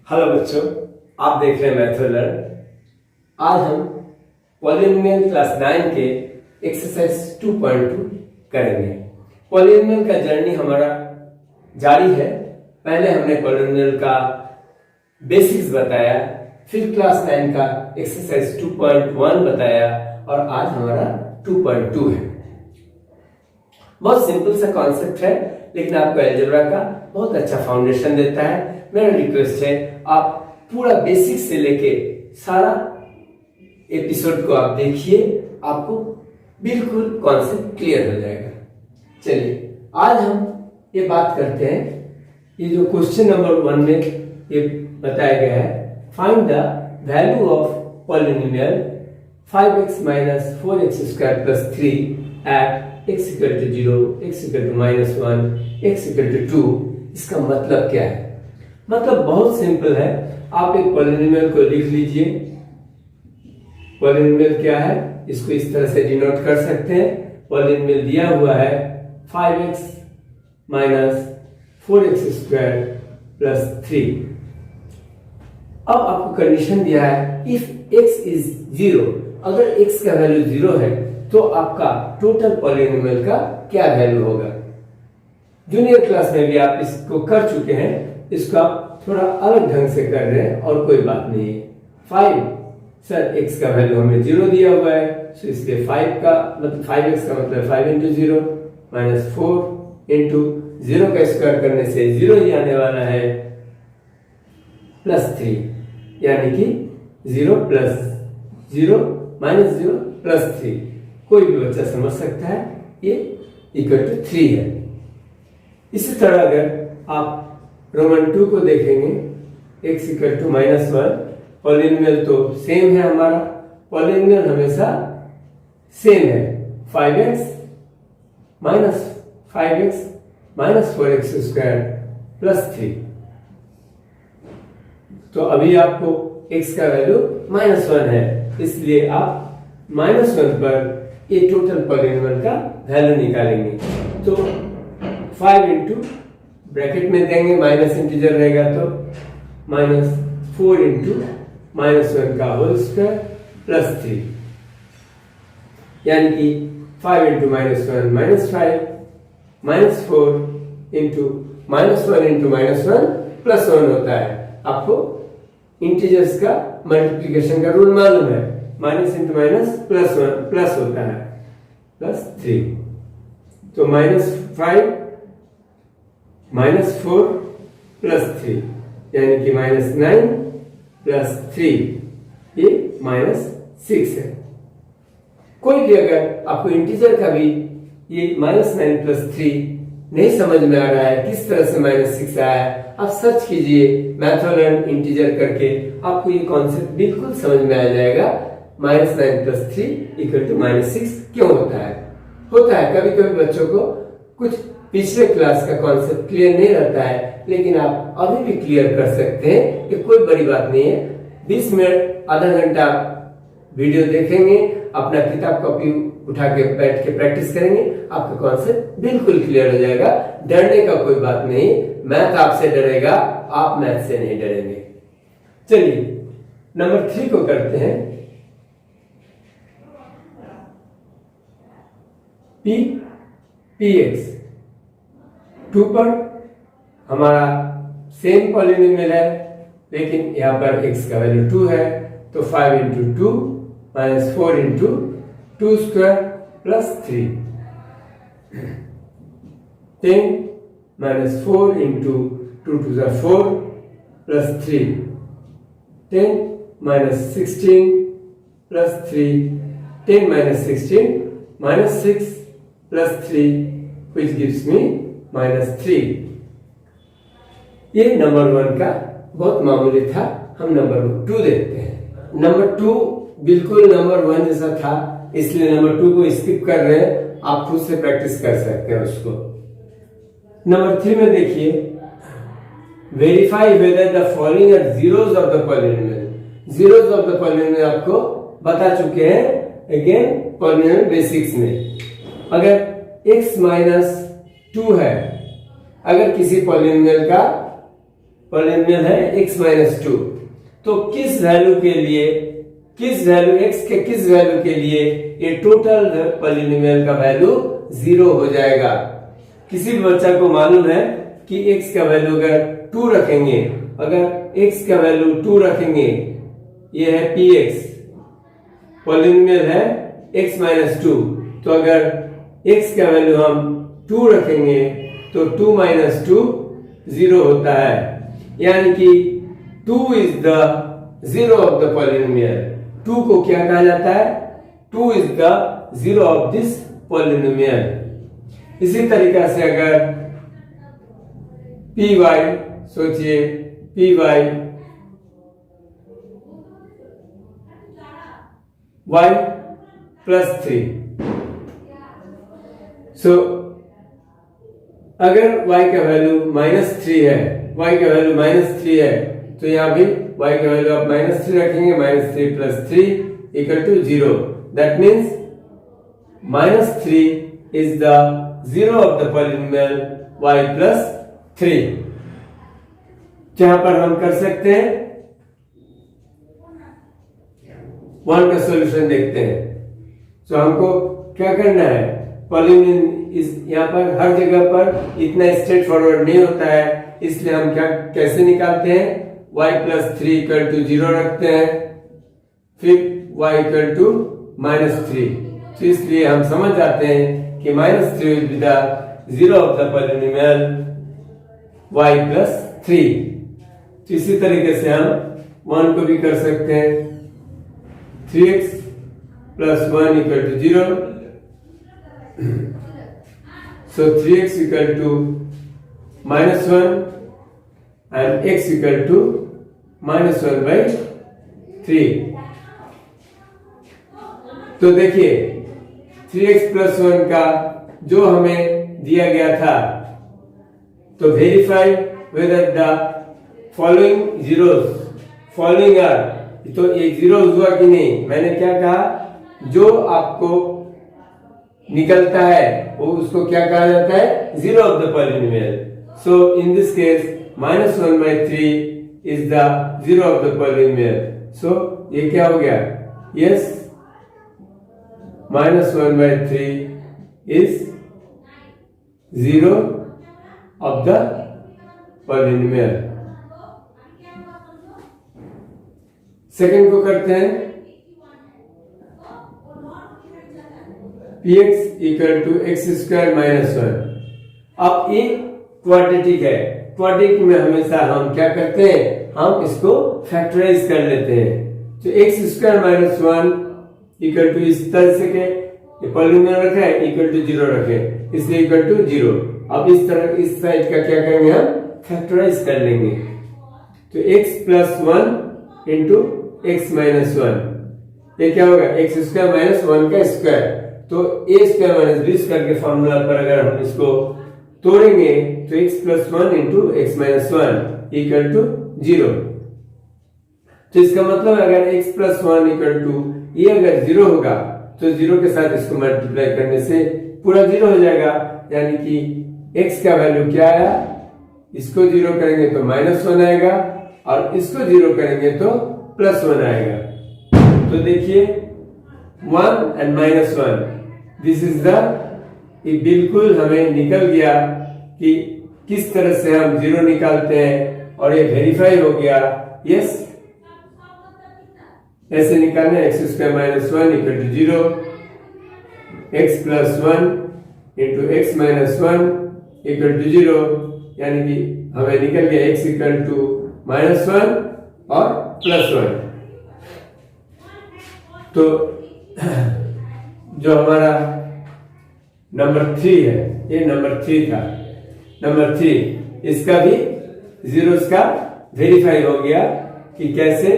Hello बच्चों, आप देख रहे हैं मैथ लर्न। आज हम पॉलिनोमियल क्लास 9 के एक्सरसाइज 2.2 करेंगे। पॉलिनोमियल का जर्नी हमारा जारी है। पहले हमने पॉलिनोमियल का बेसिक्स बताया, फिर क्लास 9 का एक्सरसाइज 2.1 बताया और आज हमारा 2.2 है। बहुत सिंपल सा कॉन्सेप्ट है, लेकिन आपको अलजेब्रा का बहुत अच्छा फाउंडेशन देता है। मेरा रिक्वेस्ट है आप पूरा बेसिक से लेके सारा एपिसोड को आप देखिए, आपको बिल्कुल कॉन्सेप्ट क्लियर हो जाएगा। चलिए आज हम ये बात करते हैं, ये जो क्वेश्चन नंबर 1 में ये बताया गया है, find the value of polynomial 5x - 4x² + 3 at x = 0, x = -1, x = 2। इसका मतलब क्या है? मतलब बहुत सिंपल है। आप एक पॉलिनोमियल को लिख लीजिए। पॉलिनोमियल क्या है, इसको इस तरह से डिनोट कर सकते हैं। पॉलिनोमियल दिया हुआ है 5x - 4x² + 3। अब आपको कंडीशन दिया है इफ x इज 0, अगर x का वैल्यू 0 है तो आपका टोटल पॉलिनोमियल का क्या वैल्यू होगा। जूनियर क्लास में भी आप इसको कर चुके हैं, इसको आप थोड़ा अलग ढंग से कर रहे हैं और कोई बात नहीं है। 5 सर x का वैल्यू हमें 0 दिया हुआ है, तो इसलिए 5 का मतलब 5x का मतलब 5 × 0 - 4 × 0 का स्क्वायर करने से 0 ही आने वाला है +3, यानी कि 0 + 0 - 0 + 3। कोई भी बच्चा समझ सकता है ये = 3 है। इसी तरह अगर आप रोमन 2 को देखेंगे, x = -1, पॉलिनोमियल तो सेम है हमारा, पॉलिनोमियल हमेशा सेम है 5x - 5x - 4x² + 3। तो अभी आपको x का वैल्यू -1 है, इसलिए आप -1 पर ये टोटल पॉलिनोमियल का वैल्यू निकालेंगे। तो 5 × ब्रैकेट में देंगे, माइनस इंटीजर रहेगा तो -4 × -1 का होल स्क्वायर + 3, यानी कि 5 × -1 -5 -4 × -1 +1 होता है। आपको इंटीजर्स का मल्टीप्लिकेशन का रूल मालूम है, माइनस इंटू माइनस +1 प्लस होता है +3। तो -5 -4 + 3, यानी कि -9 + 3, ये -6 है। कोई भी अगर आपको इंटीजर का भी ये -9 + 3 नहीं समझ में आ रहा है, किस तरह से -6 आया है, आप सर्च कीजिए मैथ लर्न इंटीजर करके, आपको ये कॉन्सेप्ट बिल्कुल समझ में आ जाएगा। -9 + 3 = -6 क्यों होता है? होता है कभी कभी बच्चों को कुछ पिछले क्लास का कॉन्सेप्ट क्लियर नहीं रहता है, लेकिन आप अभी भी क्लियर कर सकते हैं, कि कोई बड़ी बात नहीं है। 20 मिनट आधा घंटा वीडियो देखेंगे, अपना किताब कॉपी उठा के बैठ के प्रैक्टिस करेंगे, आपका कॉन्सेप्ट बिल्कुल क्लियर हो जाएगा। डरने का कोई बात नहीं, मैथ आपसे डरेगा, आप मैथ से नहीं डरेंगे। चलिए नंबर 3 को करते हैं। px 2 पर हमारा सेम पॉलिनोमियल है, लेकिन यहाँ पर x का वैल्यू 2 है, तो 5 × 2 - 4 × 2² + 3, 10 - 4 × 2 ⁴ + 3, 10 - 16 + 3, 10 - 16 -6 + 3, which gives me -3। ये नंबर 1 का बहुत मामूली था। हम नंबर 2 देखते हैं। नंबर 2 बिल्कुल नंबर 1 जैसा था, इसलिए नंबर 2 को स्किप कर रहे हैं, आप खुद से प्रैक्टिस कर सकते हैं उसको। नंबर 3 में देखिए, verify whether the following are zeros of the polynomial. zeros of the polynomial आपको बता चुके हैं अगेन पॉलिनोमियल बेसिक्स में। अगर x - 2 है, अगर किसी पॉलिनोमियल का पॉलिनोमियल है x माइनस 2। तो किस वैल्यू के लिए, किस वैल्यू x के किस वैल्यू के लिए ये टोटल पॉलिनोमियल का वैल्यू 0 हो जाएगा। किसी भी बच्चा को मालूम है कि x का वैल्यू अगर 2 रखेंगे, अगर x का वैल्यू 2 रखेंगे, ये है px, पॉलिनोमियल है x माइनस 2, तो अगर x का वैल्यू हम 2 रखेंगे तो 2 माइनस 2 0 होता है, यानी कि 2 is the zero of the polynomial. 2 को क्या कहा जाता है? 2 is the zero of this polynomial. इसी तरीका से अगर पी वाई, सोचिए पी वाई y प्लस 3, सो अगर y का वैल्यू माइनस 3 है, y का वैल्यू माइनस 3 है, तो यहां भी y का वैल्यू आप माइनस 3 रखेंगे, minus 3 plus 3 equal to 0। That means minus 3 is the zero of the polynomial y plus 3। जहां पर हम कर सकते हैं 1 का सॉल्यूशन देखते हैं। तो हमको क्या करना है, पॉलिनोमियल इस यहाँ पर हर जगह पर इतना स्ट्रेट फॉरवर्ड नहीं होता है, इसलिए हम क्या कैसे निकालते हैं, y प्लस 3 इक्वल टू 0 रखते हैं, फिर y इक्वल टू माइनस 3। तो इसलिए हम समझ जाते हैं कि minus 3 will be the zero of the polynomial y plus 3। तो इसी तरीके से हम 1 को भी कर सकते हैं, 3x plus 1 equal to 0, so 3x equal to minus 1 and x equal to minus 1 by 3। तो देखिए 3x प्लस 1 का जो हमें दिया गया था, तो verify whether the following zeros following are, तो ये जीरो हुआ कि नहीं। मैंने क्या कहा, जो आपको निकलता है वो उसको क्या कहा जाता है, zero of the polynomial. So in this case minus 1 by 3 is the zero of the polynomial. So ये क्या हो गया, yes, minus 1 by 3 is zero of the polynomial. Second को करते हैं, px equal to X square minus 1। अब ये quadratic है, क्वाड्रेटिक में हमेशा हम क्या करते हैं, हम इसको फैक्टराइज कर लेते हैं। तो X square minus 1 equal to इस तरह से के पॉलिनोमियल रखे हैं, इक्वल टू 0 रखे, इसलिए इक्वल टू 0। अब इस तरह इस साइड का क्या करेंगे, हम फैक्टराइज कर लेंगे। तो x plus 1 into X minus 1, ये क्या होगा, एक्स स्क्वायर माइनस 1 का स्क्वायर। तो A square minus B square के फॉर्मूला पर अगर हम इसको तोड़ेंगे तो x plus 1 into X minus 1 equal to 0। तो इसका मतलब अगर x प्लस 1 इक्वल टू ये अगर 0 होगा तो 0 के साथ इसको मल्टीप्लाई करने से पूरा 0 हो जाएगा, यानी कि x का वैल्यू क्या आया, इसको 0 करेंगे तो माइनस 1 आएगा और इसको 0 करेंगे तो प्लस 1 आएगा। तो देखिए 1 and minus 1, this is the, ये बिल्कुल हमें निकल गया कि किस तरह से हम 0 निकालते हैं और ये वेरीफाई हो गया। यस, ऐसे निकालना, X square minus 1 equal to 0, X plus 1 into X minus 1 equal to 0, यानी कि हमें निकल गया एक्स इक्वल टू माइनस 1 और प्लस 1। तो जो हमारा नंबर 3 है, ये नंबर 3 था, नंबर 3 इसका भी जीरोस का वेरीफाई हो गया कि कैसे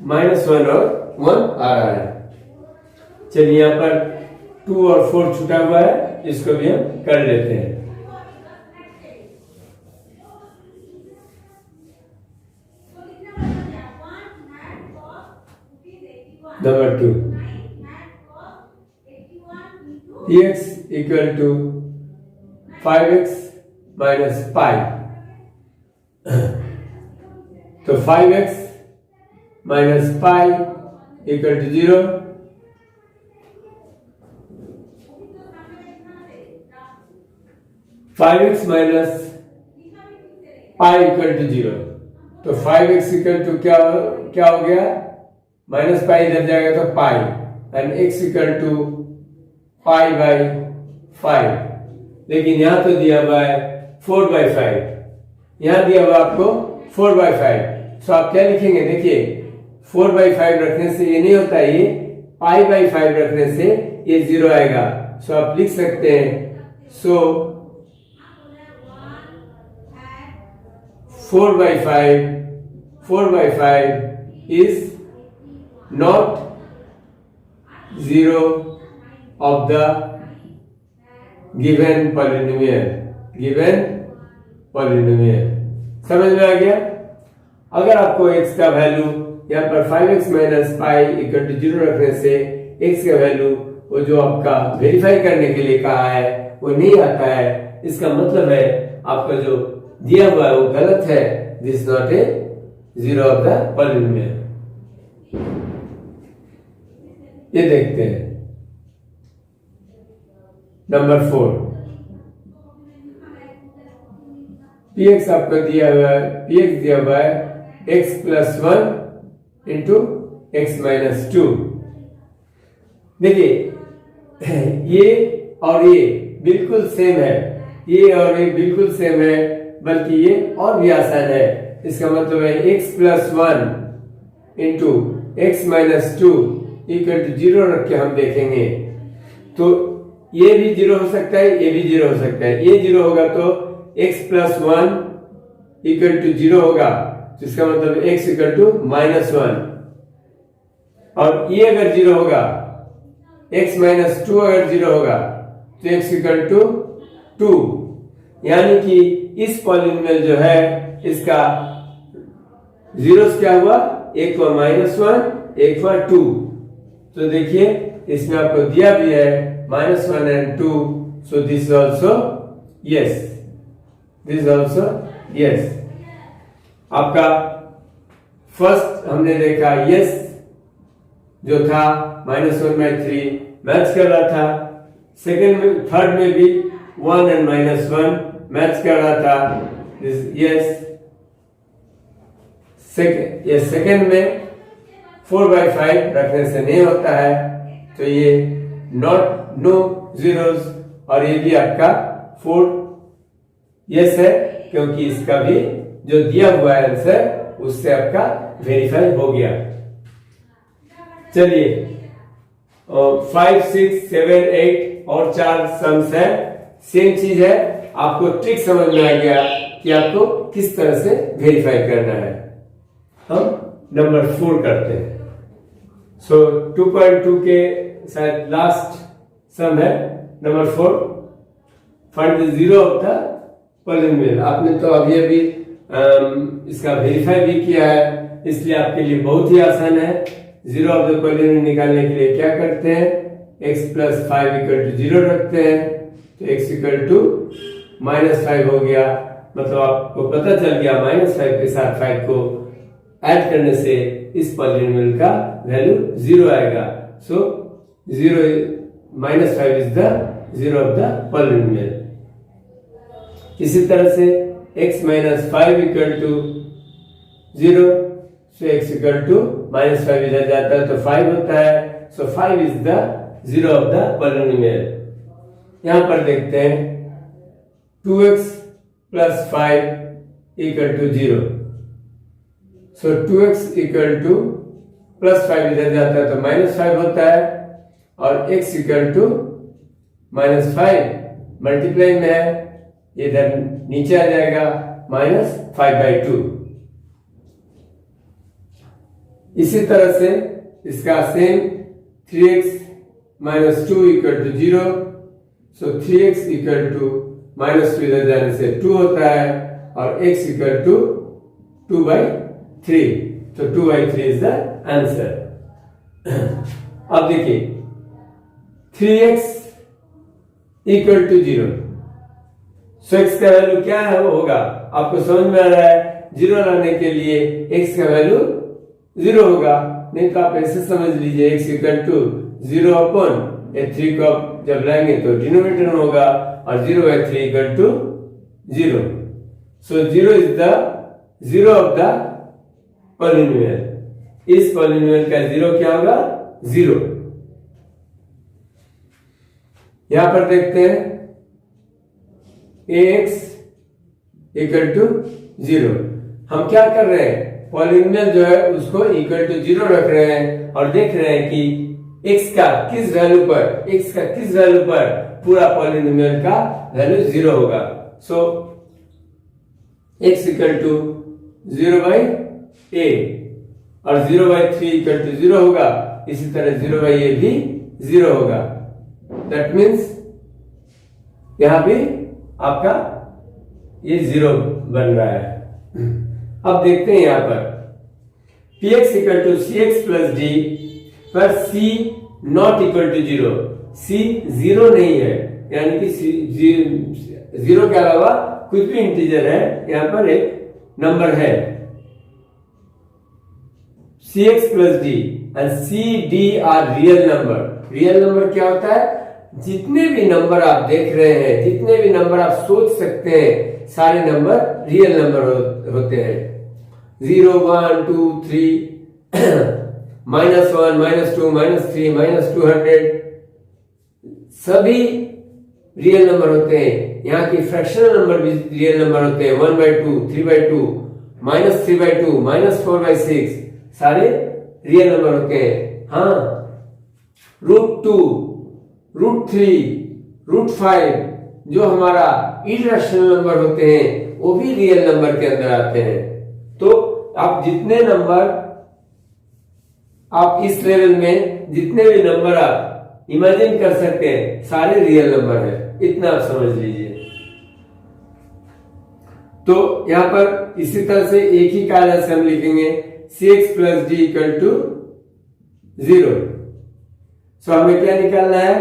माइनस 1 और 1 आ रहा है। चलिए यहां पर 2 और 4 छूटा हुआ है, इसको भी हम कर लेते हैं। Number 2, px equal to 5x minus pi. तो 5x minus pi equal to 0। Five X minus pi equal to 0। तो 5x इक्वल टू क्या हो गया, माइनस पाई इधर जाएगा तो pi, and x equal to pi by 5। लेकिन यहां तो दिया हुआ है 4/5, यहां दिया हुआ आपको 4/5। तो आप क्या लिखेंगे, देखिए 4/5 रखने से ये नहीं होता है, ये पाई/5 रखने से ये 0 आएगा। सो आप लिख सकते हैं, सो 4/5 is not 0 of the given polynomial। समझ में आ गया। अगर आपको x का वैल्यू यहाँ पर 5x minus pi equal to 0 रखने से x का वैल्यू वो जो आपका वेरीफाई करने के लिए कहा है वो नहीं आता है, इसका मतलब है आपका जो दिया हुआ है वो गलत है। This not a 0 of the polynomial. ये देखते हैं नंबर 4। px आपको दिया हुआ है, px दिया हुआ है x plus 1 into X minus 2। देखिए ये और ये बिल्कुल सेम है, ये और ये बिल्कुल सेम है, बल्कि ये और भी आसान है। इसका मतलब है x plus 1 into X minus 2 equal to 0 रख के हम देखेंगे तो ये भी 0 हो सकता है, ये भी 0 हो सकता है। ये 0 होगा तो x प्लस 1 इक्वल टू 0 होगा, जिसका मतलब x इक्वल टू माइनस 1। और ये अगर 0 होगा, x माइनस 2 अगर 0 होगा तो x इक्वल टू 2। यानी कि इस पॉलिनोमियल जो है इसका जीरोस क्या हुआ, एक हुआ -1, एक हुआ 2। तो देखिए इसमें आपको दिया भी है -1 and 2, so this is also yes, this is also yes. आपका फर्स्ट हमने देखा यस जो था -1/3 मैच कर रहा था। सेकंड में, थर्ड में भी 1 एंड -1 मैच कर रहा था, यस। सेकंड में 4/5 रखने से नहीं होता है, तो ये नॉट नो जीरोस, और ये भी आपका 4 यस है, क्योंकि इसका भी जो दिया हुआ है आंसर उससे आपका वेरीफाई हो गया। चलिए 5, 6, 7, 8 और 4 सम्स है, सेम चीज है। आपको ट्रिक समझ में आ गया कि आपको किस तरह से वेरीफाई करना है। हम नंबर 4 करते हैं। सो 2.2 के शायद लास्ट सम है number 4, find the zero of the polynomial. आपने तो अभी इसका वेरीफाई भी किया है, इसलिए आपके लिए बहुत ही आसान है। जीरो ऑफ द पॉलिनोमियल निकालने के लिए क्या करते हैं, x प्लस 5 इक्वल टू 0 रखते हैं, तो x इक्वल टू -5 हो गया। मतलब आपको पता चल गया -5 के साथ 5 को ऐड करने से इस पॉलिनोमियल का वैल्यू 0 आएगा। So 0 -5 is the zero of the polynomial. इसी तरह से x minus 5 equal to 0, so x equal to -5 इधर जाता है तो 5 होता है, so 5 is the zero of the polynomial. यहां पर देखते हैं 2x plus 5 equal to 0, so 2x equal to plus 5 इधर जाता है तो -5 होता है, और x इक्वल टू -5 मल्टीप्लाई में है, इधर नीचे आ जाएगा -5/2। इसी तरह से इसका same 3x minus 2 equal to 0, so 3x equal to -2 इधर जाने से 2 होता है, और x इक्वल टू 2/3, तो 2/3 इज द आंसर। अब देखिए 3x equal to 0, so x का वैल्यू क्या है होगा, आपको समझ में आ रहा है जीरो लाने के लिए x का वैल्यू जीरो होगा, नहीं तो आप ऐसे समझ लीजिए x equal to zero upon ये 3 को आप जब लाएंगे तो डिनोमिनेटर में होगा और 0/3 equal to zero. So zero is the zero of the polynomial. इस पॉलिनोमियल का जीरो क्या होगा? जीरो। यहां पर देखते हैं ax इक्वल टू जीरो। हम क्या कर रहे हैं? पॉलिनोमियल जो है उसको इक्वल टू जीरो रख रहे हैं और देख रहे हैं कि x का किस वैल्यू पर पूरा पॉलिनोमियल का वैल्यू जीरो होगा। सो x इक्वल टू 0/a और 0/3 इक्वल टू जीरो होगा, इसी तरह 0/a भी जीरो होगा। दैट मीन्स यहां भी आपका ये जीरो बन रहा है। अब देखते हैं यहां पर px equal to cx plus d पर c not equal to zero. c zero नहीं है, यानी कि जीरो के अलावा कुछ भी इंटीजर है, यहां पर एक नंबर है cx plus d and c d are real number. Real number क्या होता है? जितने भी नंबर आप देख रहे हैं, जितने भी नंबर आप सोच सकते हैं, सारे नंबर रियल नंबर होते हैं। 0 1 2 3 -1 -2 -3 -200 सभी रियल नंबर होते हैं। यहाँ की फ्रैक्शनल नंबर भी रियल नंबर होते हैं। 1/2 3/2 -3/2 -4/6 सारे रियल नंबर होते हैं। हाँ, √2 √3 √5 जो हमारा इरेशनल नंबर होते हैं वो भी रियल नंबर के अंदर आते हैं। तो आप जितने नंबर आप इस लेवल में जितने भी नंबर आप इमेजिन कर सकते हैं सारे रियल नंबर है, इतना आप समझ लीजिए। तो यहां पर इसी तरह से एक ही कायदा से हम लिखेंगे cx plus d equal to zero. So हमें क्या निकालना है?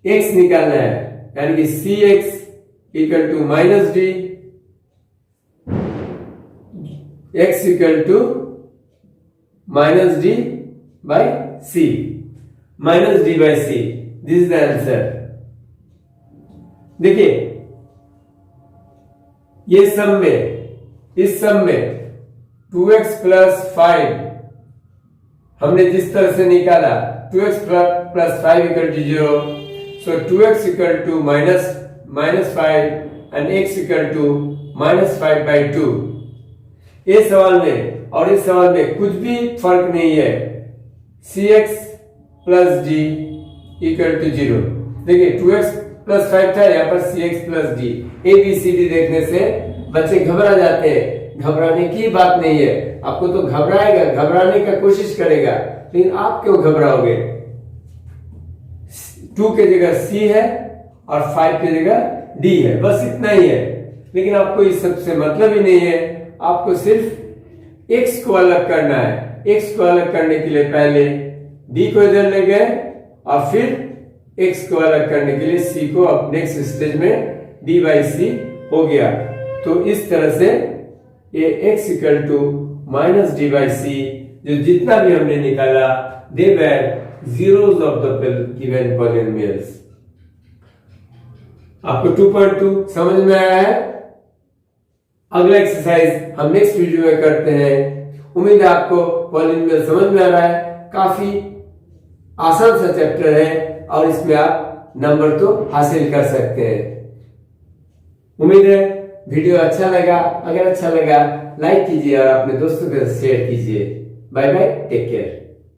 x निकालना है, यानी कि cx equal to minus d, x equal to minus d by c, minus d by c। This is the answer. देखिए ये सम में, इस सम में 2x प्लस 5 हमने जिस तरह से निकाला 2x plus 5 equal to zero. So 2x equal to minus 5 and x equal to -5/2। इस सवाल में और इस सवाल में कुछ भी फर्क नहीं है। cx plus d equal to zero. देखिए 2x प्लस 5 था, यहाँ पर cx प्लस d। ABCD देखने से बच्चे घबरा जाते हैं। घबराने की बात नहीं है, आपको तो घबराएगा, घबराने का कोशिश करेगा, लेकिन आप क्यों घबराओगे? 2 की जगह c है और 5 की जगह d है, बस इतना ही है। लेकिन आपको इस सबसे मतलब ही नहीं है, आपको सिर्फ x को अलग करना है। x को अलग करने के लिए पहले d को इधर ले गए और फिर x को अलग करने के लिए c को अब नेक्स्ट स्टेज में d बाई c हो गया। तो इस तरह से ये x equal to minus d by c, जो जितना भी हमने निकाला, they were zeros of the given polynomials. आपको 2.2 समझ में आया है? अगला एक्सरसाइज हम नेक्स्ट वीडियो में करते हैं। उम्मीद है आपको पॉलिनोमियल समझ में आ रहा है। काफी आसान सा चैप्टर है और इसमें आप नंबर तो हासिल कर सकते हैं। उम्मीद है वीडियो अच्छा लगा। अगर अच्छा लगा लाइक कीजिए और अपने दोस्तों के साथ शेयर कीजिए। Bye bye, take care.